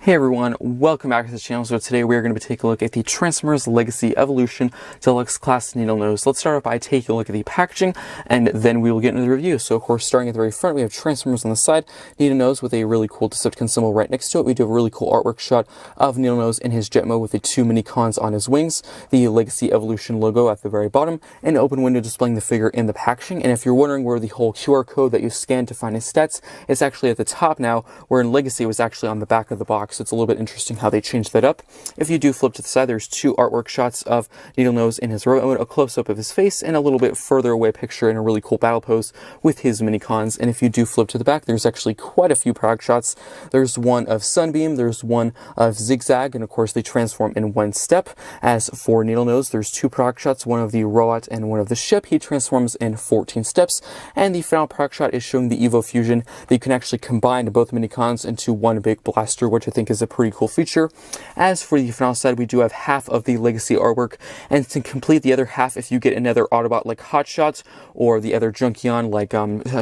Hey everyone, welcome back to the channel. So today we are going to be taking a look at the Transformers Legacy Evolution Deluxe Class Needlenose. Let's start off by taking a look at the packaging, and then we will get into the review. So of course, starting at the very front, we have Transformers on the side, Needlenose with a really cool Decepticon symbol right next to it. We do have a really cool artwork shot of Needlenose in his jet mode with the two Minicons on his wings, the Legacy Evolution logo at the very bottom, and an open window displaying the figure in the packaging. And if you're wondering where the whole QR code that you scan to find his stats, it's actually at the top now, where in Legacy it was actually on the back of the box. So it's a little bit interesting how they changed that up. If you do flip to the side, there's two artwork shots of Needlenose in his robot mode, a close-up of his face, and a little bit further away picture in a really cool battle pose with his Minicons. And if you do flip to the back, there's actually quite a few product shots. There's one of Sunbeam, there's one of Zigzag, and of course they transform in one step. As for Needlenose, there's two product shots, one of the robot and one of the ship. He transforms in 14 steps. And the final product shot is showing the Evo Fusion that you can actually combine both Minicons into one big blaster, which I think is a pretty cool feature. As for the final side, we do have half of the Legacy artwork, and to complete the other half, if you get another Autobot like Hotshot or the other Junkion like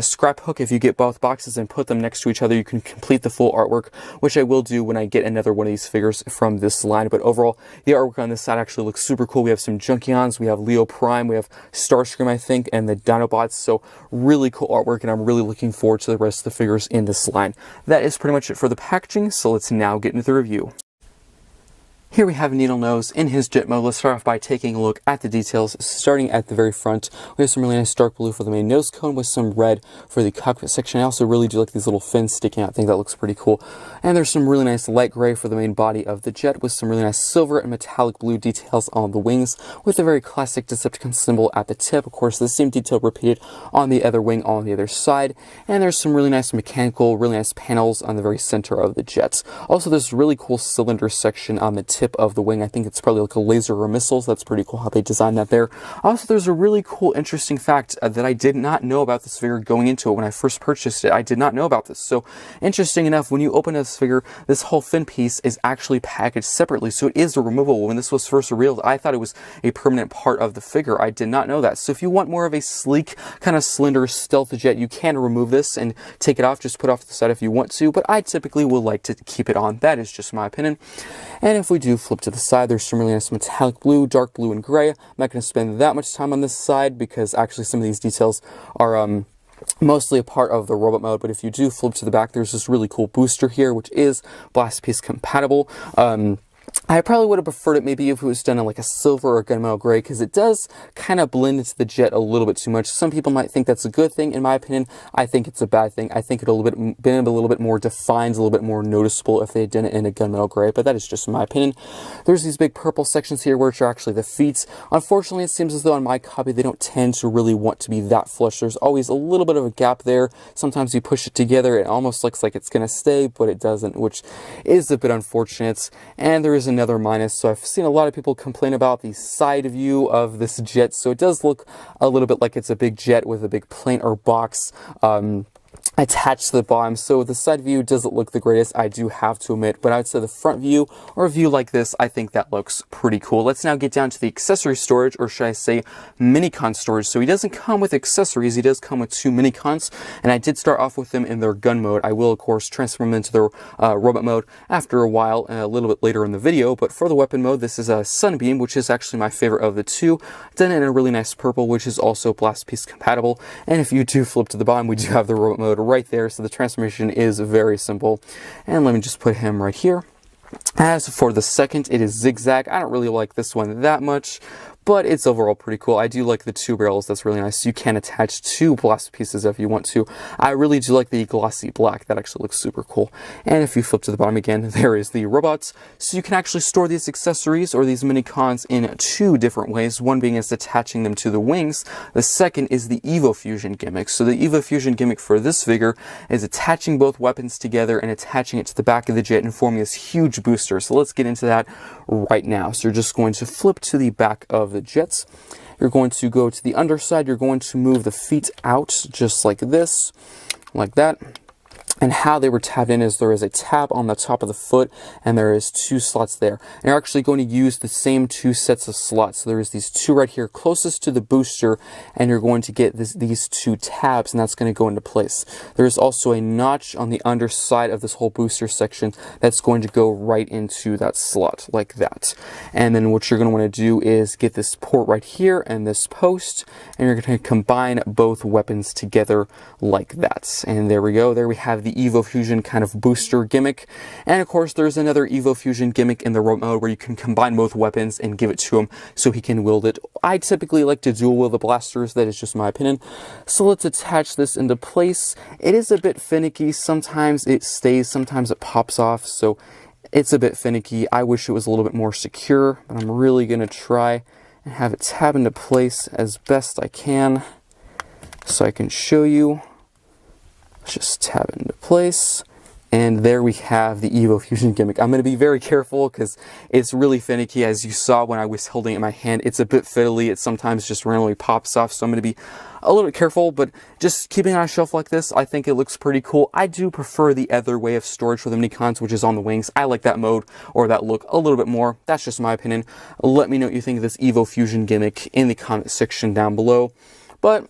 Scrap Hook, if you get both boxes and put them next to each other, you can complete the full artwork, which I will do when I get another one of these figures from this line. But overall, the artwork on this side actually looks super cool. We have some Junkions, we have Leo Prime, we have Starscream, I think, and the Dinobots. So really cool artwork, and I'm really looking forward to the rest of the figures in this line. That is pretty much it for the packaging, so let's now get into the review. Here we have Needlenose in his jet mode. Let's start off by taking a look at the details. Starting at the very front, we have some really nice dark blue for the main nose cone with some red for the cockpit section. I also really do like these little fins sticking out. I think that looks pretty cool. And there's some really nice light gray for the main body of the jet with some really nice silver and metallic blue details on the wings with a very classic Decepticon symbol at the tip. Of course, the same detail repeated on the other wing on the other side. And there's some really nice mechanical, really nice panels on the very center of the jet. Also, there's a really cool cylinder section on the tip of the wing. I think it's probably like a laser or missile, so that's pretty cool how they designed that there. Also, there's a really cool, interesting fact that I did not know about this figure going into it when I first purchased it. I did not know about this. So, interesting enough, when you open this figure, this whole fin piece is actually packaged separately, so it is removable. When this was first revealed, I thought it was a permanent part of the figure. I did not know that. So, if you want more of a sleek, kind of slender stealth jet, you can remove this and take it off. Just put it off to the side if you want to, but I typically will like to keep it on. That is just my opinion. And if we do flip to the side, there's some really nice metallic blue, dark blue, and gray. I'm not going to spend that much time on this side because actually some of these details are mostly a part of the robot mode. But if you do flip to the back, there's this really cool booster here, which is blast piece compatible. I probably would have preferred it maybe if it was done in like a silver or gunmetal gray, because it does kind of blend into the jet a little bit too much. Some people might think that's a good thing. In my opinion, I think it's a bad thing. I think it would have been a little bit more defined, a little bit more noticeable if they had done it in a gunmetal gray, but that is just my opinion. There's these big purple sections here, which are actually the feet. Unfortunately, it seems as though on my copy, they don't tend to really want to be that flush. There's always a little bit of a gap there. Sometimes you push it together, it almost looks like it's going to stay, but it doesn't, which is a bit unfortunate. And there is another minus. So I've seen a lot of people complain about the side view of this jet. So it does look a little bit like it's a big jet with a big plane or box attached to the bottom. So the side view doesn't look the greatest, I do have to admit, but I would say the front view or a view like this, I think that looks pretty cool. Let's now get down to the accessory storage, or should I say Minicon storage. So he doesn't come with accessories, he does come with two Minicons, and I did start off with them in their gun mode. I will of course transform them into their robot mode after a while, a little bit later in the video. But for the weapon mode, this is a Sunbeam, which is actually my favorite of the two, done in a really nice purple, which is also blast piece compatible. And if you do flip to the bottom, we do have the robot mode right there, so the transformation is very simple. And let me just put him right here. As for the second, it is Zigzag. I don't really like this one that much, but it's overall pretty cool. I do like the two barrels. That's really nice. You can attach two blast pieces if you want to. I really do like the glossy black. That actually looks super cool. And if you flip to the bottom again, there is the robots. So you can actually store these accessories or these Minicons in two different ways. One being is attaching them to the wings. The second is the Evo Fusion gimmick. So the Evo Fusion gimmick for this figure is attaching both weapons together and attaching it to the back of the jet and forming this huge booster. So let's get into that right now. So you're just going to flip to the back of the jets. You're going to go to the underside. You're going to move the feet out just like this, like that. And how they were tabbed in is there is a tab on the top of the foot, and there is 2 slots there. And you're actually going to use the same 2 sets of slots. So there is these 2 right here closest to the booster, and you're going to get these 2 tabs, and that's going to go into place. There is also a notch on the underside of this whole booster section that's going to go right into that slot, like that. And then what you're going to want to do is get this port right here and this post, and you're going to combine both weapons together like that. And there we go. There we have the Evo Fusion kind of booster gimmick. And of course, there's another Evo Fusion gimmick in the robot mode where you can combine both weapons and give it to him so he can wield it. I typically like to dual wield the blasters. That is just my opinion. So let's attach this into place. It is a bit finicky. Sometimes it stays, sometimes it pops off. So it's a bit finicky. I wish it was a little bit more secure, but I'm really going to try and have it tab into place as best I can so I can show you. Let's just tab it into place. And there we have the Evo Fusion gimmick. I'm going to be very careful because it's really finicky. As you saw when I was holding it in my hand, it's a bit fiddly. It sometimes just randomly pops off. So I'm going to be a little bit careful, but just keeping it on a shelf like this, I think it looks pretty cool. I do prefer the other way of storage for the Minicons, which is on the wings. I like that mode or that look a little bit more. That's just my opinion. Let me know what you think of this Evo Fusion gimmick in the comment section down below. But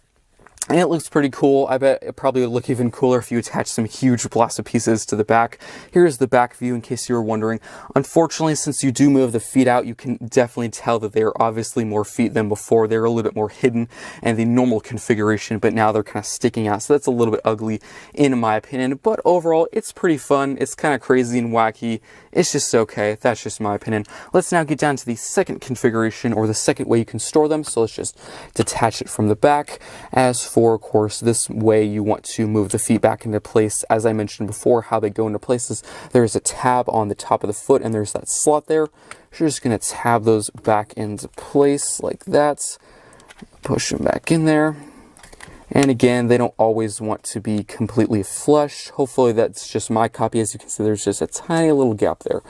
and it looks pretty cool. I bet it probably would look even cooler if you attach some huge blasted pieces to the back. Here's the back view in case you were wondering. Unfortunately, since you do move the feet out, you can definitely tell that they are obviously more feet than before. They're a little bit more hidden in the normal configuration, but now they're kind of sticking out. So that's a little bit ugly in my opinion. But overall, it's pretty fun. It's kind of crazy and wacky. It's just okay. That's just my opinion. Let's now get down to the second configuration, or the second way you can store them. So let's just detach it from the back. As for, of course, this way you want to move the feet back into place. As I mentioned before, how they go into places, there's a tab on the top of the foot and there's that slot there. So you're just going to tab those back into place like that. Push them back in there. And again, they don't always want to be completely flush. Hopefully that's just my copy. As you can see, there's just a tiny little gap there.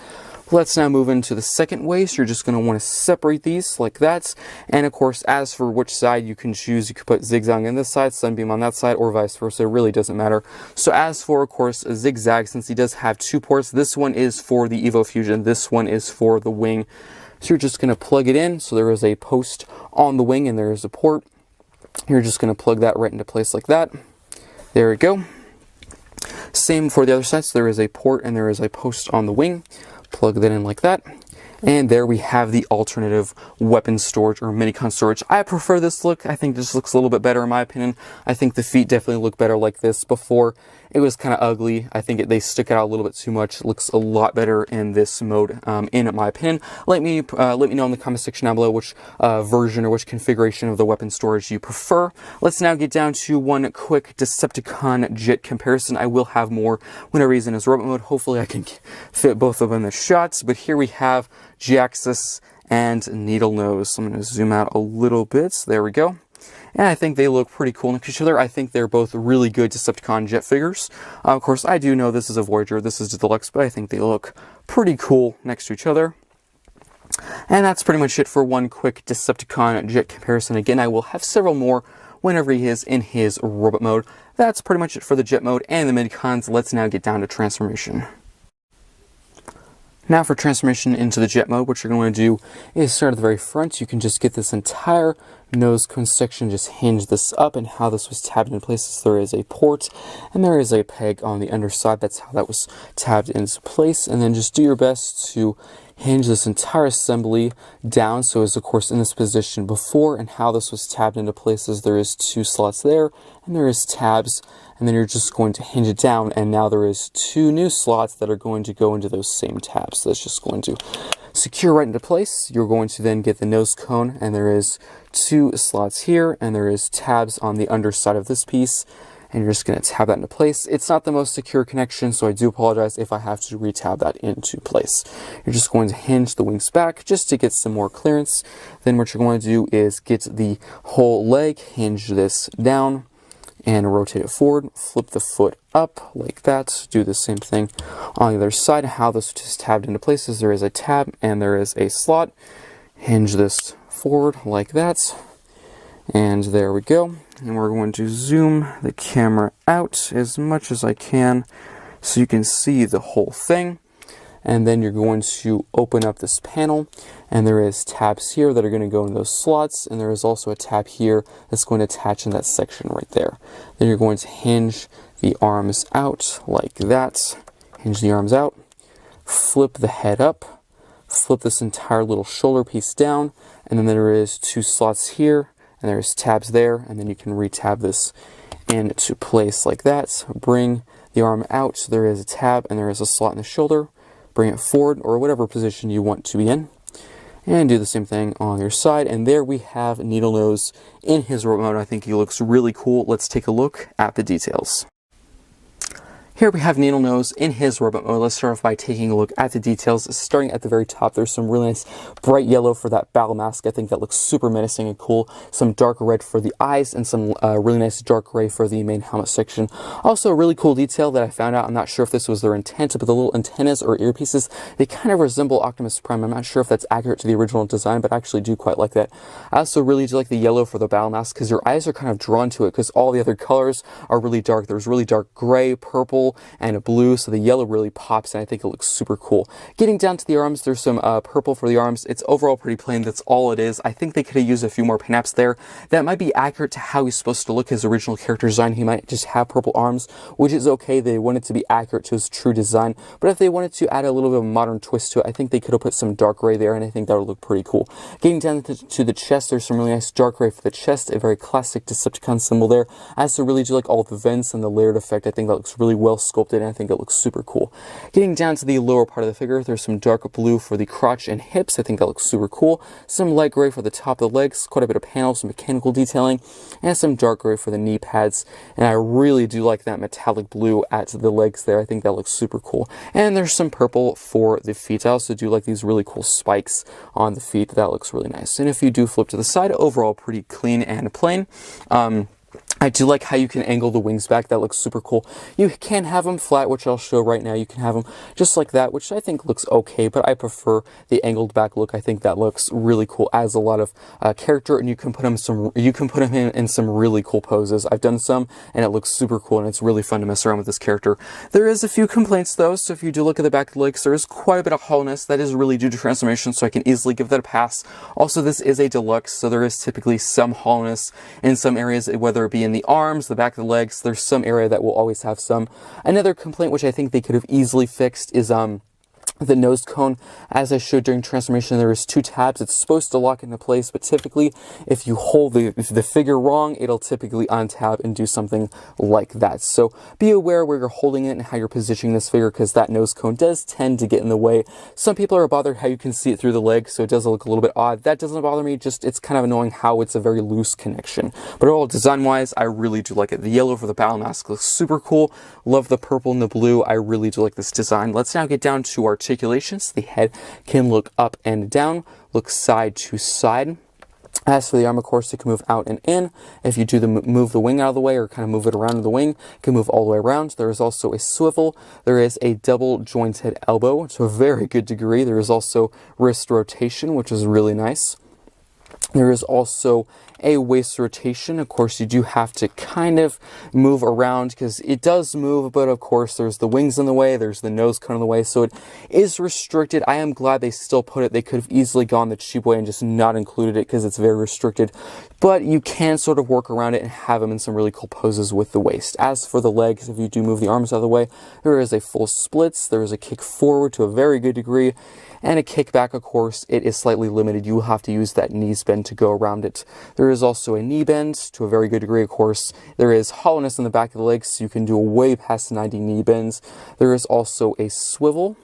Let's now move into the second way. So you're just going to want to separate these like that. And of course, as for which side you can choose, you could put zigzag on this side, sunbeam on that side, or vice versa. It really doesn't matter. So as for, of course, a zigzag, since he does have 2 ports, this one is for the Evo Fusion. This one is for the wing. So you're just going to plug it in. So there is a post on the wing and there is a port. You're just going to plug that right into place like that. There we go. Same for the other side. So there is a port and there is a post on the wing. Plug that in like that. And there we have the alternative weapon storage or Minicon storage. I prefer this look. I think this looks a little bit better in my opinion. I think the feet definitely look better like this. Before, it was kind of ugly. I think they stick out a little bit too much. It looks a lot better in this mode, in my opinion. Let me know in the comment section down below which version or which configuration of the weapon storage you prefer. Let's now get down to one quick Decepticon jet comparison. I will have more whenever he's in his robot mode. Hopefully I can fit both of them in the shots. But here we have Jaxus and Needlenose. I'm going to zoom out a little bit. So there we go. And I think they look pretty cool next to each other. I think they're both really good Decepticon jet figures. Of course, I do know this is a Voyager, this is a Deluxe, but I think they look pretty cool next to each other. And that's pretty much it for one quick Decepticon jet comparison. Again, I will have several more whenever he is in his robot mode. That's pretty much it for the jet mode and the Minicons. Let's now get down to transformation. Now for transformation into the jet mode, what you're going to do is start at the very front. You can just get this entire nose cone section, just hinge this up, and how this was tabbed into place is there is a port and there is a peg on the underside. That's how that was tabbed into place. And then just do your best to hinge this entire assembly down so it's of course in this position before, and how this was tabbed into place is there is 2 slots there and there is tabs, and then you're just going to hinge it down, and now there is 2 new slots that are going to go into those same tabs. So that's just going to secure right into place. You're going to then get the nose cone, and there is 2 slots here, and there is tabs on the underside of this piece, and you're just going to tab that into place. It's not the most secure connection, so I do apologize if I have to retab that into place. You're just going to hinge the wings back just to get some more clearance. Then what you're going to do is get the whole leg, hinge this down, and rotate it forward, flip the foot up like that. Do the same thing on the other side. How this is tabbed into places, there is a tab and there is a slot. Hinge this forward like that. And there we go. And we're going to zoom the camera out as much as I can so you can see the whole thing. And then you're going to open up this panel, and there is tabs here that are going to go in those slots, and there is also a tab here that's going to attach in that section right there. Then you're going to hinge the arms out like that. Hinge the arms out, flip the head up, flip this entire little shoulder piece down, and then there is 2 slots here, and there's tabs there, and then you can re-tab this into place like that. Bring the arm out, so there is a tab and there is a slot in the shoulder. Bring it forward or whatever position you want to be in. And do the same thing on your side. And there we have Needlenose in his robot mode. I think he looks really cool. Let's take a look at the details. Here we have Needlenose in his robot mode. Let's start off by taking a look at the details. Starting at the very top, there's some really nice bright yellow for that battle mask. I think that looks super menacing and cool. Some dark red for the eyes and some really nice dark gray for the main helmet section. Also, a really cool detail that I found out, I'm not sure if this was their intent, but the little antennas or earpieces, they kind of resemble Optimus Prime. I'm not sure if that's accurate to the original design, but I actually do quite like that. I also really do like the yellow for the battle mask because your eyes are kind of drawn to it because all the other colors are really dark. There's really dark gray, purple, and a blue, so the yellow really pops and I think it looks super cool. Getting down to the arms, there's some purple for the arms. It's overall pretty plain. That's all it is. I think they could have used a few more paint apps there. That might be accurate to how he's supposed to look, his original character design. He might just have purple arms, which is okay. They want it to be accurate to his true design, but if they wanted to add a little bit of a modern twist to it, I think they could have put some dark gray there, and I think that would look pretty cool. Getting down to the chest, there's some really nice dark gray for the chest, a very classic Decepticon symbol there. I also really do like all the vents and the layered effect. I think that looks really well sculpted, and I think it looks super cool. Getting down to the lower part of the figure, there's some dark blue for the crotch and hips. I think that looks super cool. Some light gray for the top of the legs, quite a bit of panels, some mechanical detailing, and some dark gray for the knee pads. And I really do like that metallic blue at the legs there. I think that looks super cool. And there's some purple for the feet. I also do like these really cool spikes on the feet. That looks really nice. And if you do flip to the side, overall pretty clean and plain. I do like how you can angle the wings back. That looks super cool. You can have them flat, which I'll show right now. You can have them just like that, which I think looks okay, but I prefer the angled back look. I think that looks really cool. Adds a lot of character, and you can put him in some really cool poses. I've done some, and it looks super cool, and it's really fun to mess around with this character. There is a few complaints though, so if you do look at the back of the legs, there is quite a bit of hollowness. That is really due to transformation, so I can easily give that a pass. Also, this is a deluxe, so there is typically some hollowness in some areas, whether it be in the arms, the back of the legs. There's some area that will always have some. Another complaint which I think they could have easily fixed is the nose cone. As I showed during transformation, there is 2 tabs. It's supposed to lock into place, but typically if you hold the figure wrong, it'll typically untab and do something like that. So be aware where you're holding it and how you're positioning this figure, because that nose cone does tend to get in the way. Some people are bothered how you can see it through the leg, so it does look a little bit odd. That doesn't bother me, just it's kind of annoying how it's a very loose connection. But overall, design-wise, I really do like it. The yellow for the battle mask looks super cool. Love the purple and the blue. I really do like this design. Let's now get down to articulation. So the head can look up and down, look side to side. As for the arm, of course, it can move out and in. If you do move the wing out of the way or kind of move it around the wing, it can move all the way around. There is also a swivel. There is a double jointed elbow to a very good degree. There is also wrist rotation, which is really nice. There is also a waist rotation. Of course, you do have to kind of move around because it does move, but of course there's the wings in the way, there's the nose cone in the way, so it is restricted. I am glad they still put it. They could have easily gone the cheap way and just not included it because it's very restricted, but you can sort of work around it and have them in some really cool poses with the waist. As for the legs, if you do move the arms out of the way, there is a full splits, there is a kick forward to a very good degree, and a kick back. Of course, it is slightly limited. You will have to use that knees bend to go around it. There is also a knee bend to a very good degree, of course. There is hollowness in the back of the legs, so you can do a way past 90 knee bends. There is also a swivel,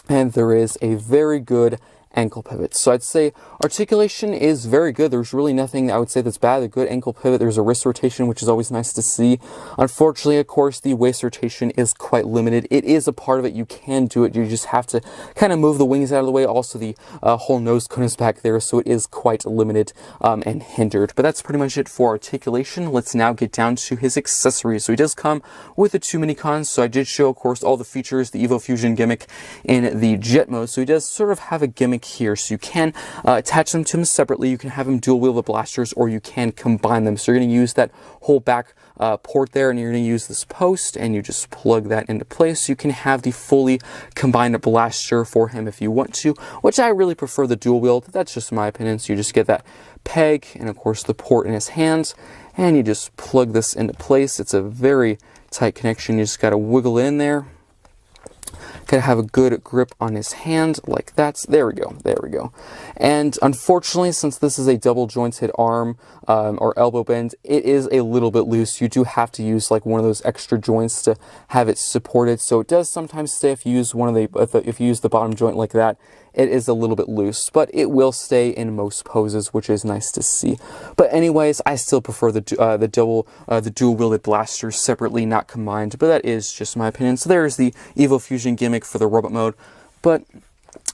and there is a very good ankle pivot. So I'd say articulation is very good. There's really nothing I would say that's bad. A good ankle pivot. There's a wrist rotation, which is always nice to see. Unfortunately, of course, the waist rotation is quite limited. It is a part of it. You can do it. You just have to kind of move the wings out of the way. Also, the whole nose cone is back there, so it is quite limited and hindered. But that's pretty much it for articulation. Let's now get down to his accessories. So he does come with the 2 Minicons. So I did show, of course, all the features, the Evo Fusion gimmick in the jet mode. So he does sort of have a gimmick gimmick here. So you can attach them to him separately. You can have him dual wield the blasters, or you can combine them. So you're going to use that whole back port there, and you're going to use this post, and you just plug that into place. You can have the fully combined blaster for him if you want to, which I really prefer the dual wield. That's just my opinion. So you just get that peg and of course the port in his hands, and you just plug this into place. It's a very tight connection. You just got to wiggle it in there. Gotta have a good grip on his hand like that. There we go, there we go. And unfortunately, since this is a double jointed arm or elbow bend, it is a little bit loose. You do have to use like one of those extra joints to have it supported. So it does sometimes stay if you use if you use the bottom joint like that. It is a little bit loose, but it will stay in most poses, which is nice to see. But anyways, I still prefer the dual wielded blasters separately, not combined. But that is just my opinion. So there's the Evo Fusion gimmick for the robot mode. But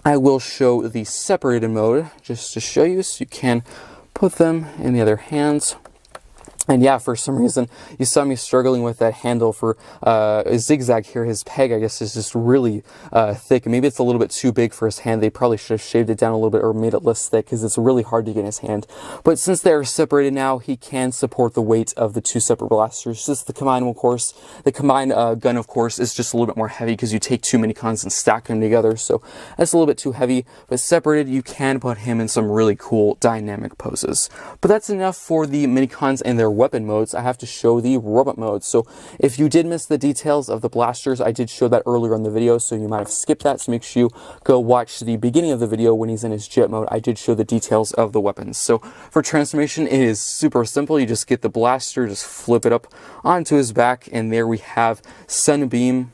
I will show the separated mode just to show you, so you can put them in the other hands. And yeah, for some reason, you saw me struggling with that handle for a zigzag here. His peg, I guess, is just really thick. Maybe it's a little bit too big for his hand. They probably should have shaved it down a little bit or made it less thick, because it's really hard to get in his hand. But since they're separated now, he can support the weight of the two separate blasters. Just the combined, of course. The combined gun, of course, is just a little bit more heavy because you take two Minicons and stack them together. So that's a little bit too heavy. But separated, you can put him in some really cool dynamic poses. But that's enough for the Minicons and their weapon modes. I have to show the robot mode. So if you did miss the details of the blasters, I did show that earlier in the video, so you might have skipped that. So make sure you go watch the beginning of the video when he's in his jet mode. I did show the details of the weapons. So for transformation, it is super simple. You just get the blaster, just flip it up onto his back, and there we have Sunbeam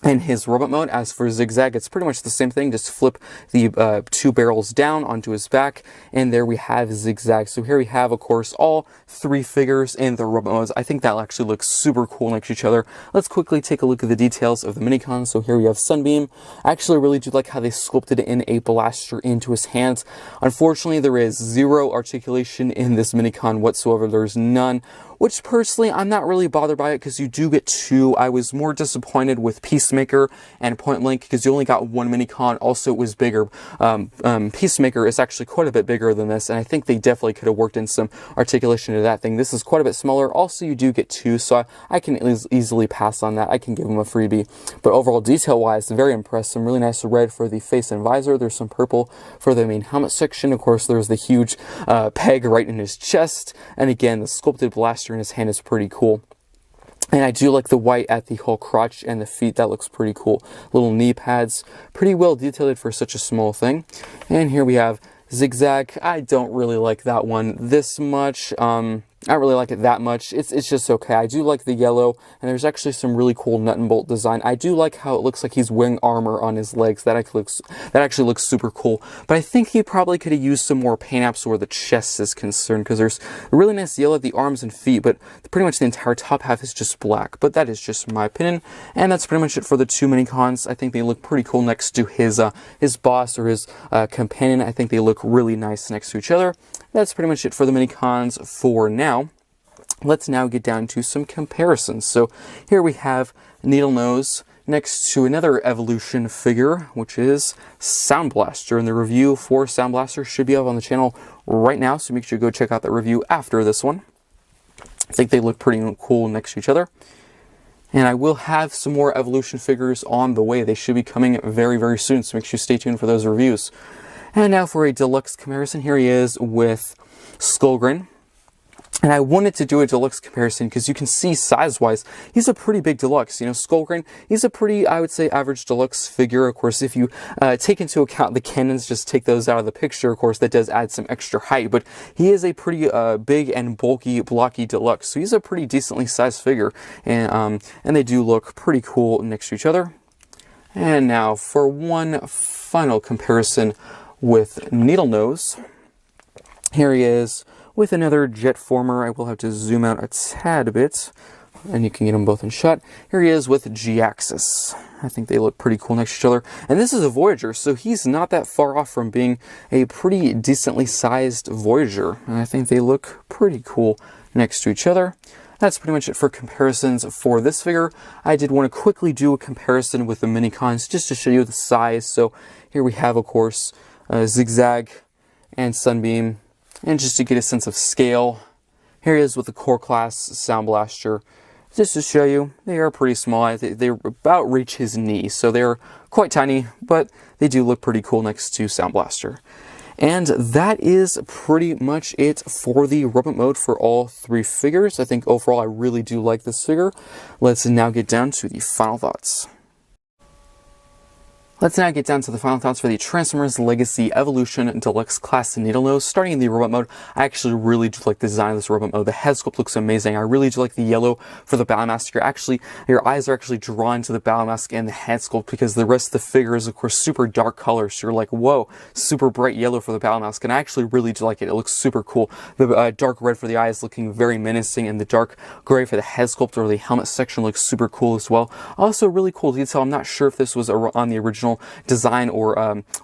in his robot mode. As for zigzag, it's pretty much the same thing. Just flip the two barrels down onto his back, and there we have zigzag. So here we have, of course, all three figures in the robot modes. I think that actually looks super cool next to each other. Let's quickly take a look at the details of the Minicon. So here we have Sunbeam. I actually really do like how they sculpted in a blaster into his hands. Unfortunately, there is zero articulation in this Minicon whatsoever. There's none, which personally I'm not really bothered by it, because you do get two. I was more disappointed with Peacemaker and Point Blank because you only got one Minicon. Also, it was bigger. Peacemaker is actually quite a bit bigger than this, and I think they definitely could have worked in some articulation to that thing. This is quite a bit smaller. Also, you do get two, so I can easily pass on that. I can give them a freebie. But overall, detail-wise, very impressed. Some really nice red for the face and visor. There's some purple for the main helmet section. Of course, there's the huge peg right in his chest. And again, the sculpted blaster in his hand is pretty cool. And I do like the white at the whole crotch and the feet. That looks pretty cool. Little knee pads, pretty well detailed for such a small thing. And here we have zigzag. I don't really like that one this much. I don't really like it that much. It's just okay. I do like the yellow, and there's actually some really cool nut and bolt design. I do like how it looks like he's wearing armor on his legs. That actually looks super cool. But I think he probably could have used some more paint apps where the chest is concerned, because there's a really nice yellow at the arms and feet, but pretty much the entire top half is just black. But that is just my opinion, and that's pretty much it for the two Minicons. I think they look pretty cool next to his boss or his companion. I think they look really nice next to each other. That's pretty much it for the Minicons for now. Let's now get down to some comparisons. So here we have Needlenose next to another Evolution figure, which is Sound Blaster. And the review for Sound Blaster should be up on the channel right now, so make sure you go check out the review after this one. I think they look pretty cool next to each other. And I will have some more Evolution figures on the way. They should be coming very, very soon, so make sure you stay tuned for those reviews. And now for a deluxe comparison, here he is with Skullgrin. And I wanted to do a deluxe comparison because you can see size-wise, he's a pretty big deluxe. You know, Skullgrin, he's a pretty, I would say, average deluxe figure. Of course, if you take into account the cannons, just take those out of the picture, of course, that does add some extra height. But he is a pretty big and bulky, blocky deluxe. So he's a pretty decently sized figure. And they do look pretty cool next to each other. And now for one final comparison with Needlenose. Here he is with another jet former. I will have to zoom out a tad bit, and you can get them both in shot. Here he is with G-Axis. I think they look pretty cool next to each other. And this is a Voyager, so he's not that far off from being a pretty decently sized Voyager. And I think they look pretty cool next to each other. That's pretty much it for comparisons for this figure. I did want to quickly do a comparison with the Minicons just to show you the size. So here we have, of course, Zigzag, and Sunbeam. And just to get a sense of scale, here he is with the Core Class Sound Blaster. Just to show you, they are pretty small. They about reach his knee, so they're quite tiny, but they do look pretty cool next to Sound Blaster. And that is pretty much it for the robot mode for all three figures. I think overall I really do like this figure. Let's now get down to the final thoughts. Let's now get down to the final thoughts for the Transformers Legacy Evolution Deluxe Class Needlenose. Starting in the robot mode, I actually really do like the design of this robot mode. The head sculpt looks amazing. I really do like the yellow for the battle mask. Your eyes are actually drawn to the battle mask and the head sculpt because the rest of the figure is, of course, super dark colors. So you're like, whoa, super bright yellow for the battle mask. And I actually really do like it. It looks super cool. The dark red for the eyes looking very menacing, and the dark gray for the head sculpt or the helmet section looks super cool as well. Also, really cool detail. I'm not sure if this was on the original design or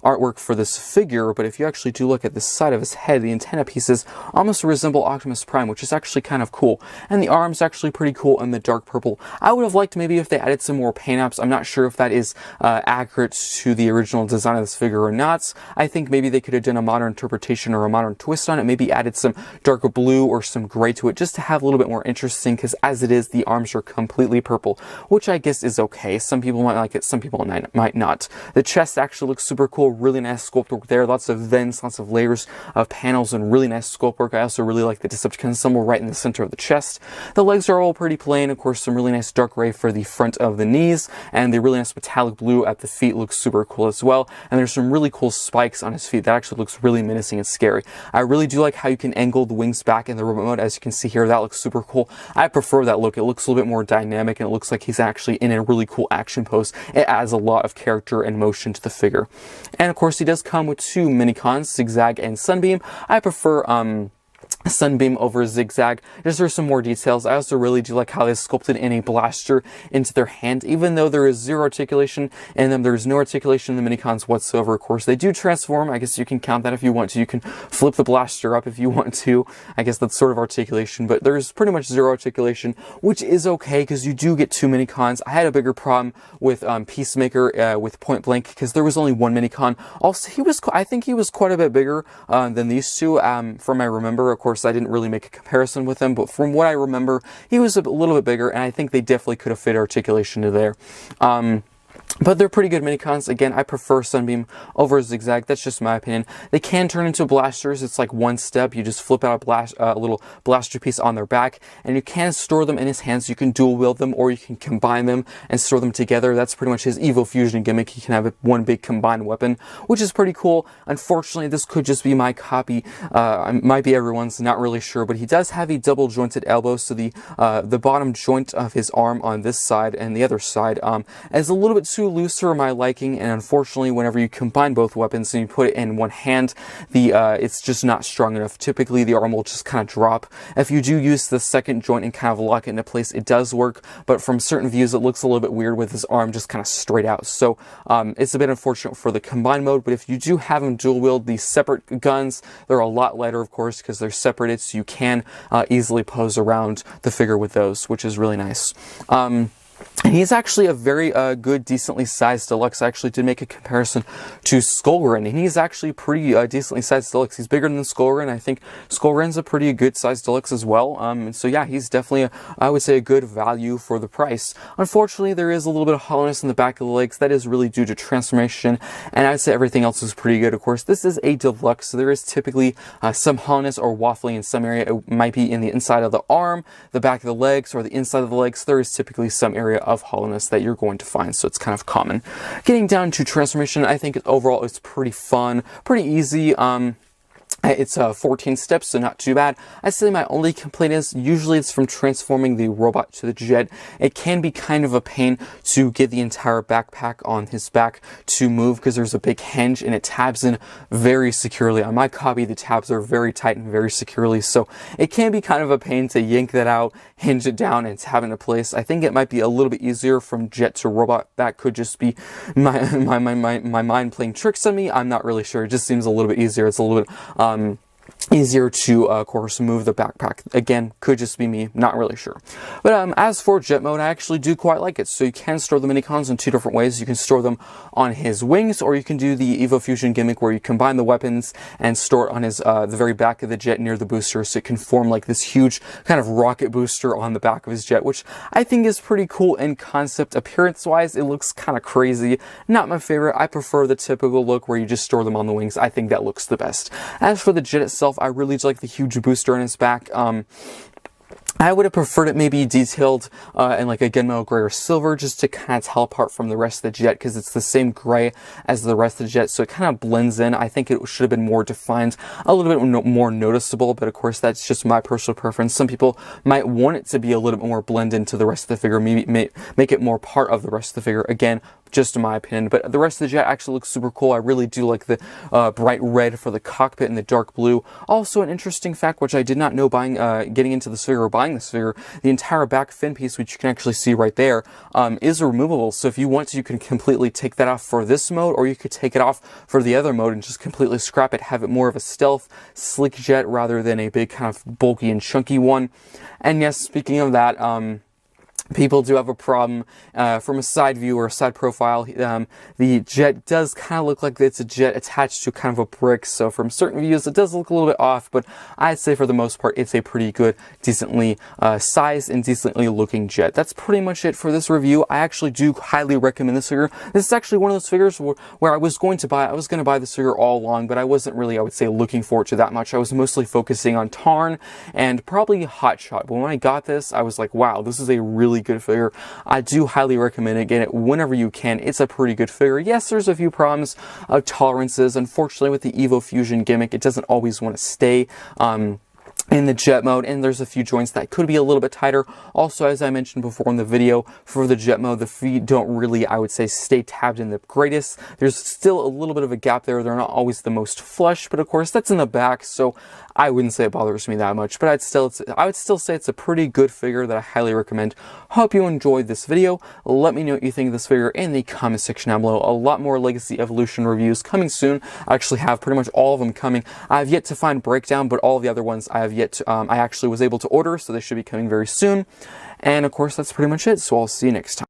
artwork for this figure, but if you actually do look at the side of his head, the antenna pieces almost resemble Optimus Prime, which is actually kind of cool. And the arm's actually pretty cool in the dark purple. I would have liked maybe if they added some more paint apps. I'm not sure if that is accurate to the original design of this figure or not. I think maybe they could have done a modern interpretation or a modern twist on it, maybe added some darker blue or some gray to it just to have a little bit more interesting, because as it is, the arms are completely purple, which I guess is okay. Some people might like it, some people might not. The chest actually looks super cool, really nice sculpt work there, lots of vents, lots of layers of panels, and really nice sculpt work. I also really like the Decepticon symbol right in the center of the chest. The legs are all pretty plain, of course, some really nice dark gray for the front of the knees, and the really nice metallic blue at the feet looks super cool as well. And there's some really cool spikes on his feet that actually looks really menacing and scary. I really do like how you can angle the wings back in the robot mode. As you can see here, that looks super cool. I prefer that look. It looks a little bit more dynamic, and it looks like he's actually in a really cool action pose. It adds a lot of character and motion to the figure. And of course, he does come with two Minicons, Zigzag and Sunbeam. I prefer Sunbeam over Zigzag. Just for some more details, I also really do like how they sculpted in a blaster into their hand. Even though there is zero articulation in them, there is no articulation in the Minicons whatsoever. Of course, they do transform. I guess you can count that if you want to. You can flip the blaster up if you want to. I guess that's sort of articulation, but there's pretty much zero articulation, which is okay because you do get two Minicons. I had a bigger problem with Peacemaker with Point Blank because there was only one Minicon. Also, I think he was quite a bit bigger than these two from I remember. Of course, I didn't really make a comparison with him, but from what I remember, he was a little bit bigger, and I think they definitely could have fit articulation to there. But they're pretty good Minicons. Again, I prefer Sunbeam over Zigzag. That's just my opinion. They can turn into blasters. It's like one step. You just flip out a little blaster piece on their back, and you can store them in his hands. You can dual wield them, or you can combine them and store them together. That's pretty much his Evo Fusion gimmick. He can have one big combined weapon, which is pretty cool. Unfortunately, this could just be my copy. Might be everyone's, not really sure, but he does have a double jointed elbow, so the bottom joint of his arm on this side and the other side is a little bit too loose for my liking, and unfortunately, whenever you combine both weapons and you put it in one hand, it's just not strong enough. Typically, the arm will just kind of drop. If you do use the second joint and kind of lock it into place, it does work, but from certain views, it looks a little bit weird with his arm just kind of straight out. So it's a bit unfortunate for the combined mode, but if you do have him dual wield these separate guns, they're a lot lighter, of course, because they're separated, so you can easily pose around the figure with those, which is really nice. And he's actually a very good, decently sized Deluxe. I actually did make a comparison to Skullgrin, and he's actually pretty decently sized Deluxe. He's bigger than Skullgrin. I think Skullgrin's a pretty good sized Deluxe as well. And so yeah, he's definitely, I would say, a good value for the price. Unfortunately, there is a little bit of hollowness in the back of the legs. That is really due to transformation, and I'd say everything else is pretty good. Of course, this is a Deluxe, so there is typically some hollowness or waffling in some area. It might be in the inside of the arm, the back of the legs, or the inside of the legs. There is typically some area of hollowness that you're going to find, so it's kind of common. Getting down to transformation, I think overall it's pretty fun, pretty easy. It's 14 steps, so not too bad. I'd say my only complaint is usually it's from transforming the robot to the jet. It can be kind of a pain to get the entire backpack on his back to move because there's a big hinge and it tabs in very securely. On my copy, the tabs are very tight and very securely, so it can be kind of a pain to yank that out, hinge it down, and tab into place. I think it might be a little bit easier from jet to robot. That could just be my mind playing tricks on me. I'm not really sure. It just seems a little bit easier. It's a little bit easier to, of course, move the backpack. Again, could just be me, not really sure. But as for jet mode, I actually do quite like it. So you can store the Minicons in two different ways. You can store them on his wings, or you can do the Evo Fusion gimmick where you combine the weapons and store it on his the very back of the jet near the booster, so it can form like this huge kind of rocket booster on the back of his jet, which I think is pretty cool in concept. Appearance-wise, it looks kind of crazy. Not my favorite. I prefer the typical look where you just store them on the wings. I think that looks the best. As for the jet itself, I really like the huge booster on his back. I would have preferred it maybe detailed in like a gunmetal gray or silver, just to kind of tell apart from the rest of the jet, because it's the same gray as the rest of the jet, so it kind of blends in. I think it should have been more defined, a little bit more noticeable, but of course that's just my personal preference. Some people might want it to be a little bit more blend into the rest of the figure, maybe make it more part of the rest of the figure. Again, just in my opinion, but the rest of the jet actually looks super cool. I really do like the bright red for the cockpit and the dark blue. Also, an interesting fact, which I did not know getting into this figure or buying this figure, the entire back fin piece, which you can actually see right there, is removable. So if you want to, you can completely take that off for this mode, or you could take it off for the other mode and just completely scrap it, have it more of a stealth, sleek jet rather than a big kind of bulky and chunky one. And yes, speaking of that, people do have a problem from a side view or a side profile. The jet does kind of look like it's a jet attached to kind of a brick, so from certain views it does look a little bit off, but I'd say for the most part it's a pretty good, decently sized and decently looking jet. That's pretty much it for this review. I actually do highly recommend this figure. This is actually one of those figures where I was going to buy this figure all along, but I wasn't really, I would say, looking forward to that much. I was mostly focusing on Tarn and probably Hotshot, but when I got this, I was like, wow, this is a really good figure. I do highly recommend it. Get it whenever you can. It's a pretty good figure. Yes, there's a few problems of tolerances. Unfortunately, with the Evo Fusion gimmick, it doesn't always want to stay in the jet mode, and there's a few joints that could be a little bit tighter. Also, as I mentioned before in the video, for the jet mode, the feet don't really, I would say, stay tabbed in the greatest. There's still a little bit of a gap there. They're not always the most flush, but of course that's in the back, so I wouldn't say it bothers me that much, but I would still say it's a pretty good figure that I highly recommend. Hope you enjoyed this video. Let me know what you think of this figure in the comment section down below. A lot more Legacy Evolution reviews coming soon. I actually have pretty much all of them coming. I have yet to find breakdown, but all of the other ones I have yet to, I actually was able to order, so they should be coming very soon. And of course, that's pretty much it, so I'll see you next time.